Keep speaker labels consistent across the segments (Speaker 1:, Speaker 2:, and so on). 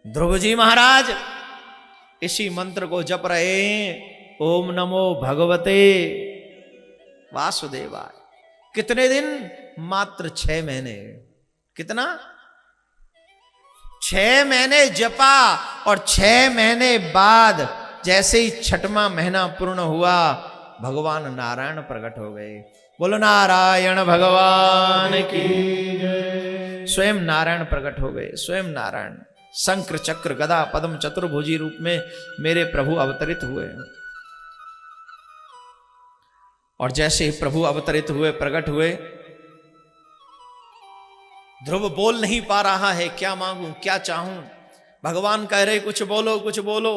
Speaker 1: ध्रुव जी महाराज इसी मंत्र को जप रहे हैं, ओम नमो भगवते वासुदेवाय। कितने दिन? मात्र 6 महीने। कितना? 6 महीने जपा और 6 महीने बाद जैसे ही 6वां महीना पूर्ण हुआ, भगवान नारायण प्रकट हो गए। बोलो नारायण भगवान की जय। स्वयं नारायण प्रकट हो गए, स्वयं नारायण शंकर चक्र गदा पद्म चतुर्भुजी रूप में मेरे प्रभु अवतरित हुए। और जैसे ही प्रभु अवतरित हुए, प्रकट हुए, ध्रुव बोल नहीं पा रहा है, क्या मांगूं क्या चाहूं। भगवान कह रहे कुछ बोलो कुछ बोलो,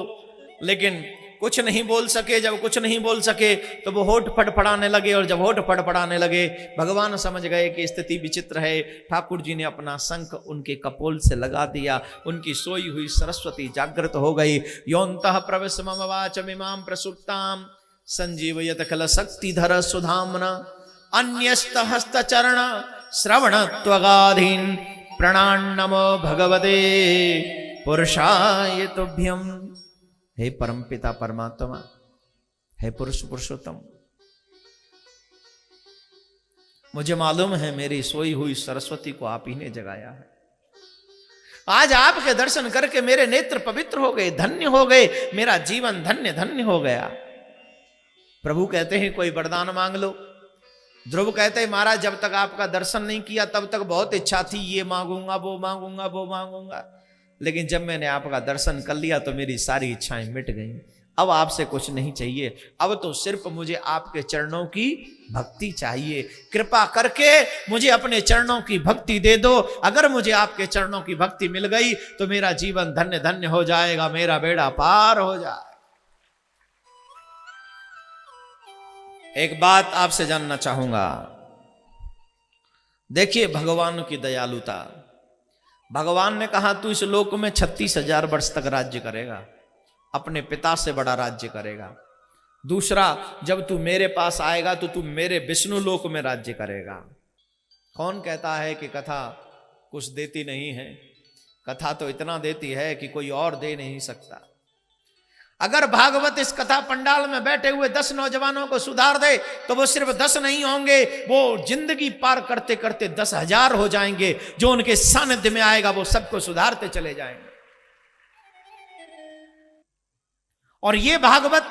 Speaker 1: लेकिन कुछ नहीं बोल सके। जब कुछ नहीं बोल सके तो वो होठ फड़फड़ाने लगे, और जब होठ फड़फड़ाने लगे भगवान समझ गए कि स्थिति विचित्र है। ठाकुर जी ने अपना शंख उनके कपोल से लगा दिया, उनकी सोई हुई सरस्वती जागृत हो गई। योन्तः प्रविश मम वाचमिमां प्रसुप्तां संजीवयत खल शक्तिधर सुधाम्ना अन्यस्त हस्त चरण श्रवण त्वगाधीन प्रणान्नमो भगवते पुरुषाय तुभ्यम। हे परमपिता परमात्मा, हे पुरुष पुरुषोत्तम, मुझे मालूम है मेरी सोई हुई सरस्वती को आप ही ने जगाया है। आज आपके दर्शन करके मेरे नेत्र पवित्र हो गए, धन्य हो गए, मेरा जीवन धन्य धन्य हो गया। प्रभु कहते हैं कोई वरदान मांग लो। ध्रुव कहते हैं महाराज जब तक आपका दर्शन नहीं किया तब तक बहुत इच्छा थी, ये मांगूंगा वो मांगूंगा वो मांगूंगा, लेकिन जब मैंने आपका दर्शन कर लिया तो मेरी सारी इच्छाएं मिट गईं। अब आपसे कुछ नहीं चाहिए, अब तो सिर्फ मुझे आपके चरणों की भक्ति चाहिए। कृपा करके मुझे अपने चरणों की भक्ति दे दो। अगर मुझे आपके चरणों की भक्ति मिल गई तो मेरा जीवन धन्य धन्य हो जाएगा, मेरा बेड़ा पार हो जाए। एक बात आपसे जानना चाहूंगा, देखिए भगवान की दयालुता। भगवान ने कहा तू इस लोक में 36,000 वर्ष तक राज्य करेगा, अपने पिता से बड़ा राज्य करेगा। दूसरा, जब तू मेरे पास आएगा तो तू मेरे विष्णु लोक में राज्य करेगा। कौन कहता है कि कथा कुछ देती नहीं है? कथा तो इतना देती है कि कोई और दे नहीं सकता। अगर भागवत इस कथा पंडाल में बैठे हुए 10 नौजवानों को सुधार दे तो वो सिर्फ 10 नहीं होंगे, वो जिंदगी पार करते करते 10,000 हो जाएंगे। जो उनके सानिध्य में आएगा वो सबको सुधारते चले जाएंगे। और ये भागवत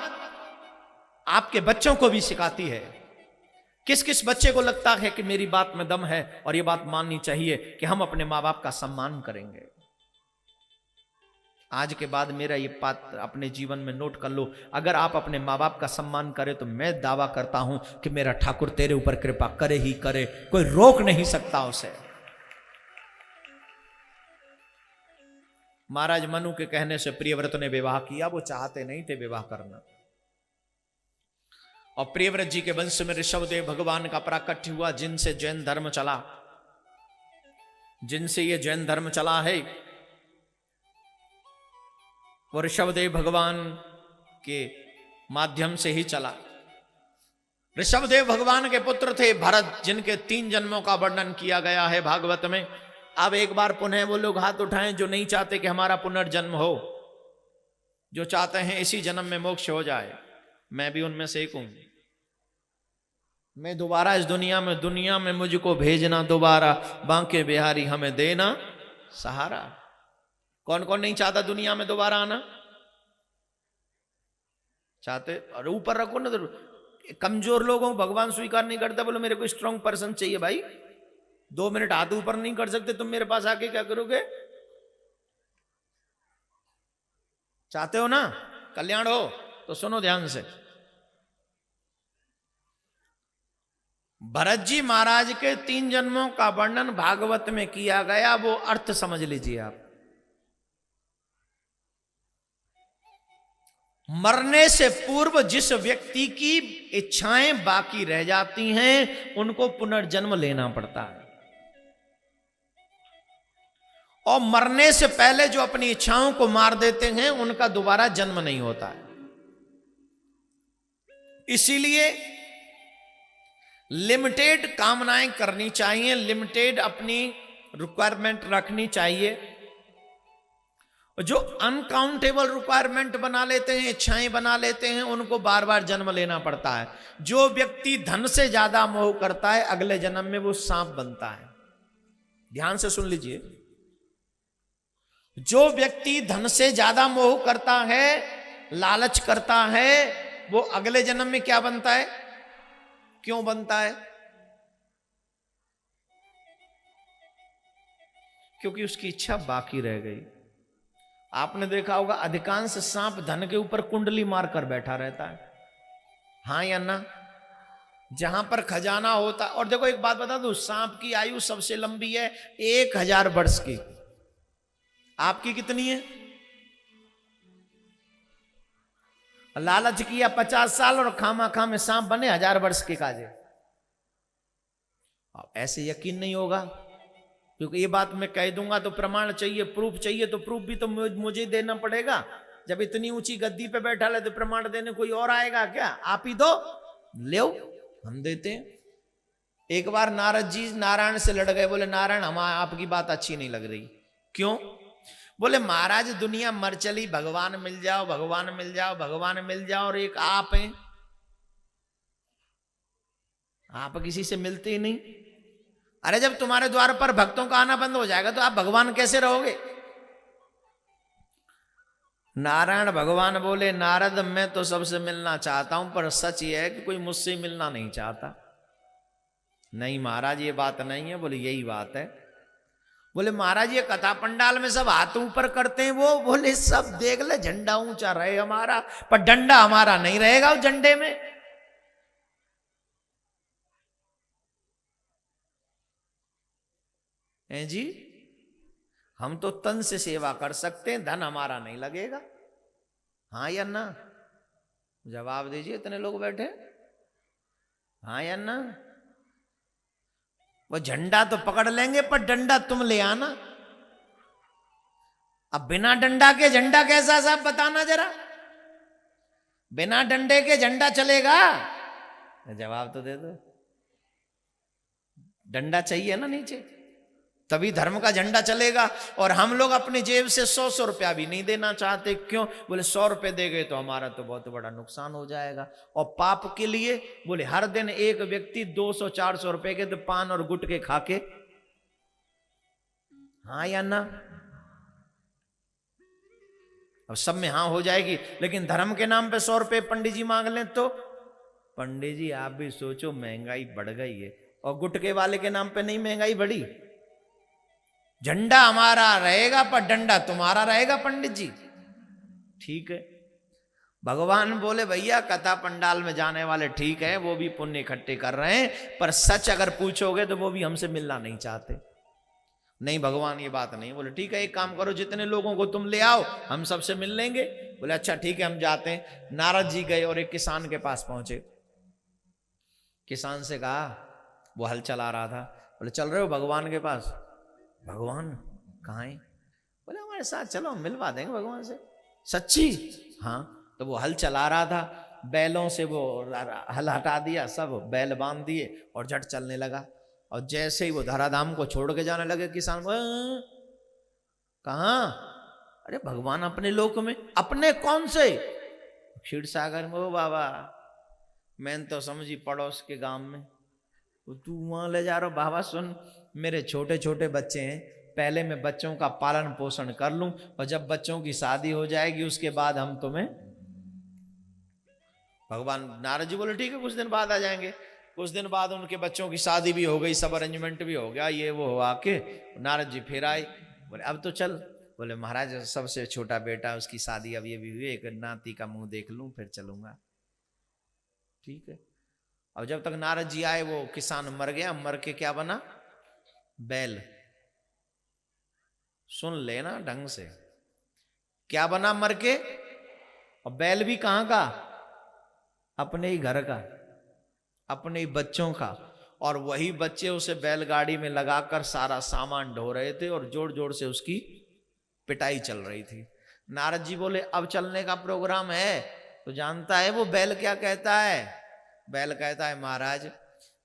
Speaker 1: आपके बच्चों को भी सिखाती है। किस किस बच्चे को लगता है कि मेरी बात में दम है और ये बात माननी चाहिए कि हम अपने माँ बाप का सम्मान करेंगे? आज के बाद मेरा ये पात्र अपने जीवन में नोट कर लो। अगर आप अपने माँ बाप का सम्मान करें तो मैं दावा करता हूं कि मेरा ठाकुर तेरे ऊपर कृपा करे ही करे, कोई रोक नहीं सकता उसे। महाराज मनु के कहने से प्रियव्रत ने विवाह किया, वो चाहते नहीं थे विवाह करना। और प्रियव्रत जी के वंश में ऋषभदेव भगवान का प्राकट्य हुआ, जिनसे जैन धर्म चला, जिनसे ये जैन धर्म चला है वो ऋषभदेव भगवान के माध्यम से ही चला। ऋषभदेव भगवान के पुत्र थे भरत, जिनके 3 जन्मों का वर्णन किया गया है भागवत में। अब एक बार पुनः वो लोग हाथ उठाएं जो नहीं चाहते कि हमारा पुनर्जन्म हो, जो चाहते हैं इसी जन्म में मोक्ष हो जाए। मैं भी उनमें से एक हूं। मैं दोबारा इस दुनिया में मुझको भेजना दोबारा, बांके बिहारी हमें देना सहारा। कौन कौन नहीं चाहता दुनिया में दोबारा आना? चाहते? और ऊपर रखो ना, तो कमजोर लोगों भगवान स्वीकार नहीं करता। बोलो मेरे को स्ट्रांग पर्सन चाहिए भाई। 2 मिनट हाथ ऊपर नहीं कर सकते तुम मेरे पास आके क्या करोगे? चाहते हो ना कल्याण हो तो सुनो ध्यान से। भरत जी महाराज के 3 जन्मों का वर्णन भागवत में किया गया, वो अर्थ समझ लीजिए आप। मरने से पूर्व जिस व्यक्ति की इच्छाएं बाकी रह जाती हैं उनको पुनर्जन्म लेना पड़ता है, और मरने से पहले जो अपनी इच्छाओं को मार देते हैं उनका दोबारा जन्म नहीं होता है। इसीलिए लिमिटेड कामनाएं करनी चाहिए, लिमिटेड अपनी रिक्वायरमेंट रखनी चाहिए। जो अनकाउंटेबल रिक्वायरमेंट बना लेते हैं, इच्छाएं बना लेते हैं, उनको बार बार जन्म लेना पड़ता है। जो व्यक्ति धन से ज्यादा मोह करता है, अगले जन्म में वो सांप बनता है। ध्यान से सुन लीजिए, जो व्यक्ति धन से ज्यादा मोह करता है, लालच करता है, वो अगले जन्म में क्या बनता है? क्यों बनता है? क्योंकि उसकी इच्छा बाकी रह गई। आपने देखा होगा अधिकांश सांप धन के ऊपर कुंडली मारकर बैठा रहता है, हाँ या ना? जहां पर खजाना होता। और देखो एक बात बता दूं, सांप की आयु सबसे लंबी है 1000 वर्ष की। आपकी कितनी है? लालच किया 50 साल और खामा खा में सांप बने 1000 वर्ष के काजे। अब ऐसे यकीन नहीं होगा, क्योंकि ये बात मैं कह दूंगा तो प्रमाण चाहिए, प्रूफ चाहिए, तो प्रूफ भी तो मुझे देना पड़ेगा। जब इतनी ऊंची गद्दी पे बैठा ले तो प्रमाण देने कोई और आएगा क्या? आप ही दो, ले हम देते हैं। एक बार नारद जी नारायण से लड़ गए, बोले नारायण हम आपकी बात अच्छी नहीं लग रही। क्यों? बोले महाराज दुनिया मर चली, भगवान मिल जाओ, भगवान मिल जाओ, भगवान मिल जाओ, और एक आप हैं, आप किसी से मिलते ही नहीं। अरे जब तुम्हारे द्वार पर भक्तों का आना बंद हो जाएगा तो आप भगवान कैसे रहोगे? नारायण भगवान बोले नारद मैं तो सबसे मिलना चाहता हूं, पर सच ये है कि कोई मुझसे मिलना नहीं चाहता। नहीं महाराज ये बात नहीं है। बोले यही बात है। बोले महाराज ये कथा पंडाल में सब हाथ ऊपर करते हैं, वो बोले सब देख ले, झंडा ऊंचा रहे हमारा, पर डंडा हमारा नहीं रहेगा उस झंडे में। हैं जी, हम तो तन से सेवा कर सकते हैं, धन हमारा नहीं लगेगा, हाँ या ना? जवाब दीजिए, इतने लोग बैठे, हाँ या ना? वो झंडा तो पकड़ लेंगे पर डंडा तुम ले आना। अब बिना डंडा के झंडा कैसा, साहब बताना जरा? बिना डंडे के झंडा चलेगा? जवाब तो दे दो। डंडा चाहिए ना नीचे, तभी धर्म का झंडा चलेगा। और हम लोग अपनी जेब से 100 रुपया भी नहीं देना चाहते। क्यों? बोले 100 रुपये दे गए तो हमारा तो बहुत बड़ा नुकसान हो जाएगा। और पाप के लिए बोले हर दिन एक व्यक्ति 200-400 रुपए के तो पान और गुटके खा के, हाँ या ना? अब सब में हाँ हो जाएगी, लेकिन धर्म के नाम पे 100 रुपये पंडित जी मांग लें तो? पंडित जी आप भी सोचो, महंगाई बढ़ गई है, और गुटके वाले के नाम पे नहीं महंगाई बढ़ी। झंडा हमारा रहेगा पर डंडा तुम्हारा रहेगा पंडित जी, ठीक है? भगवान बोले भैया कथा पंडाल में जाने वाले ठीक है, वो भी पुण्य इकट्ठे कर रहे हैं, पर सच अगर पूछोगे तो वो भी हमसे मिलना नहीं चाहते। नहीं भगवान ये बात नहीं। बोले ठीक है, एक काम करो, जितने लोगों को तुम ले आओ हम सबसे मिल लेंगे। बोले अच्छा ठीक है, हम जाते हैं। नारद जी गए और एक किसान के पास पहुंचे। किसान से कहा, वो हल चला रहा था, बोले चल रहे हो भगवान के पास? भगवान कहाँ है? बोले हमारे साथ चलो, हम मिलवा देंगे भगवान से। सच्ची? हाँ। तो वो हल चला रहा था, बैलों से वो हल हटा दिया, सब बैल बांध दिए और झट चलने लगा। और जैसे ही वो धराधाम को छोड़ के जाने लगे, किसान कहाँ? अरे भगवान अपने लोक में। अपने कौन से? क्षीर सागर में। ओ बाबा, मैंने तो समझी पड़ोस के गांव में। तो तू वहां ले जा रहा? बाबा सुन, मेरे छोटे छोटे बच्चे हैं, पहले मैं बच्चों का पालन पोषण कर लूं, और जब बच्चों की शादी हो जाएगी उसके बाद हम तुम्हें। भगवान नारद जी बोले ठीक है, कुछ दिन बाद आ जाएंगे। कुछ दिन बाद उनके बच्चों की शादी भी हो गई, सब अरेंजमेंट भी हो गया, ये वो हो आके नारद जी फिर आए। बोले अब तो चल। बोले महाराज सबसे छोटा बेटा, उसकी शादी अब ये भी हुई, एक नाती का मुंह देख लूं फिर चलूंगा। ठीक है। अब जब तक नारद जी आए वो किसान मर गया। मर के क्या बना? बैल। सुन लेना ढंग से, क्या बना मर के? और बैल भी कहां का? अपने ही घर का, अपने ही बच्चों का। और वही बच्चे उसे बैलगाड़ी में लगाकर सारा सामान ढो रहे थे और जोर जोर से उसकी पिटाई चल रही थी। नारद जी बोले अब चलने का प्रोग्राम है। तो जानता है वो बैल क्या कहता है? बैल कहता है महाराज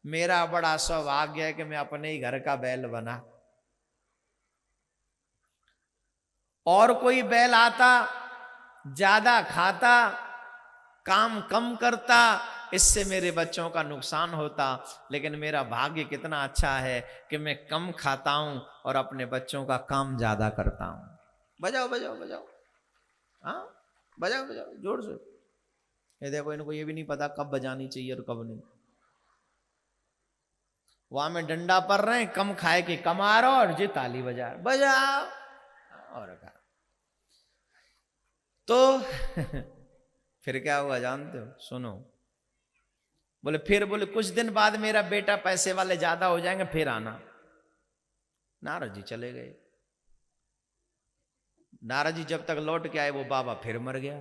Speaker 1: मेरा बड़ा सौभाग्य है कि मैं अपने ही घर का बैल बना। और कोई बैल आता, ज्यादा खाता, काम कम करता, इससे मेरे बच्चों का नुकसान होता। लेकिन मेरा भाग्य कितना अच्छा है कि मैं कम खाता हूं और अपने बच्चों का काम ज्यादा करता हूं। बजाओ बजाओ बजाओ, हाँ बजाओ बजाओ जोर से। ये देखो, इनको ये भी नहीं पता कब बजानी चाहिए और कब नहीं। वहां में डंडा पर रहे, कम खाए के कमा रहा और जी ताली बजा बजाओ और कहा तो फिर क्या हुआ जानते हो? सुनो, बोले फिर, बोले कुछ दिन बाद मेरा बेटा पैसे वाले ज्यादा हो जाएंगे फिर आना। नारद जी चले गए। नारद जी जब तक लौट के आए वो बाबा फिर मर गया,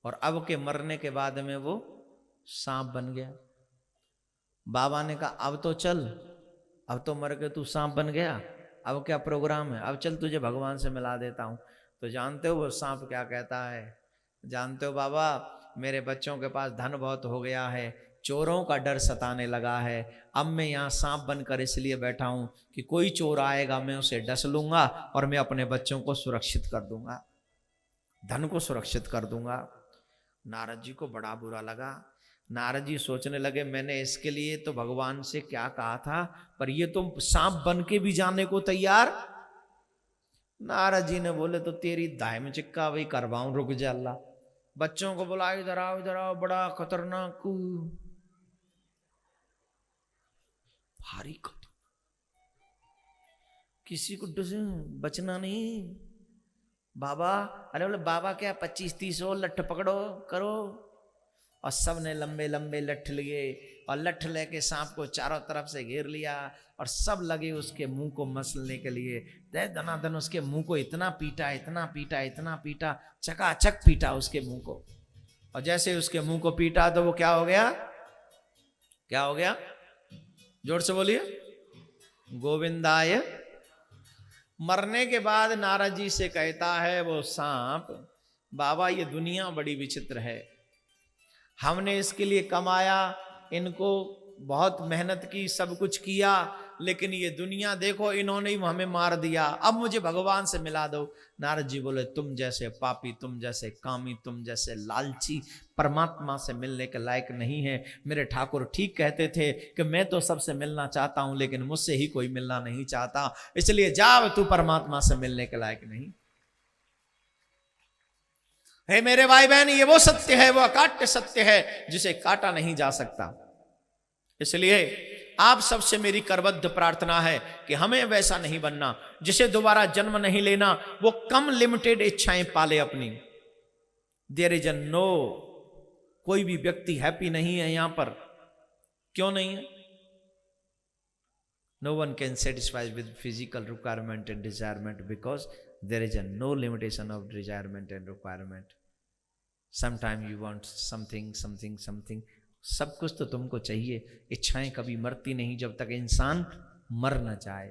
Speaker 1: और अब के मरने के बाद में वो सांप बन गया। बाबा ने कहा अब तो चल, अब तो मर के तू सांप बन गया, अब क्या प्रोग्राम है, अब चल तुझे भगवान से मिला देता हूं। तो जानते हो वो सांप क्या कहता है? जानते हो बाबा, मेरे बच्चों के पास धन बहुत हो गया है, चोरों का डर सताने लगा है, अब मैं यहाँ सांप बनकर इसलिए बैठा हूं कि कोई चोर आएगा मैं उसे डस लूंगा और मैं अपने बच्चों को सुरक्षित कर दूंगा, धन को सुरक्षित कर दूंगा। नारद जी को बड़ा बुरा लगा। नारद जी सोचने लगे मैंने इसके लिए तो भगवान से क्या कहा था, पर ये तो सांप बन के भी जाने को तैयार। नारद जी ने बोले तो तेरी दाई में चिक्का वही करवाऊं, रुक जा अल्लाह। बच्चों को बोला इधर आओ इधर आओ, बड़ा खतरनाक भारी खतरनाक, किसी को बचना नहीं। बाबा, अरे बोले बाबा क्या 25-30 और लठ पकड़ो करो। और सब ने लंबे लंबे लठ लिए और लठ लेके सांप को चारों तरफ से घेर लिया और सब लगे उसके मुंह को मसलने के लिए। दनादन उसके मुंह को इतना पीटा इतना पीटा इतना पीटा, चकाचक पीटा उसके मुंह को। और जैसे उसके मुंह को पीटा तो वो क्या हो गया? क्या हो गया? जोर से बोलिए, गोविंदाय। मरने के बाद नारद जी से कहता है वो सांप, बाबा ये दुनिया बड़ी विचित्र है, हमने इसके लिए कमाया, इनको बहुत मेहनत की, सब कुछ किया, लेकिन ये दुनिया देखो इन्होंने ही हमें मार दिया, अब मुझे भगवान से मिला दो। नारद जी बोले तुम जैसे पापी, तुम जैसे कामी, तुम जैसे लालची परमात्मा से मिलने के लायक नहीं है। मेरे ठाकुर ठीक कहते थे कि मैं तो सबसे मिलना चाहता हूं लेकिन मुझसे ही कोई मिलना नहीं चाहता, इसलिए जा तू परमात्मा से मिलने के लायक नहीं है। मेरे भाई बहन, ये वो सत्य है, वो अकाट्य सत्य है जिसे काटा नहीं जा सकता। इसलिए आप सबसे मेरी करबद्ध प्रार्थना है कि हमें वैसा नहीं बनना जिसे दोबारा जन्म नहीं लेना, वो कम लिमिटेड इच्छाएं पाले अपनी। देयर इज नो, कोई भी व्यक्ति हैप्पी नहीं है यहां पर। क्यों नहीं है? No one can satisfy with physical requirement and desirement because there is a no limitation of desirement and requirement. Sometime you want something something something, सब कुछ तो तुमको चाहिए। इच्छाएं कभी मरती नहीं जब तक इंसान मर न जाए।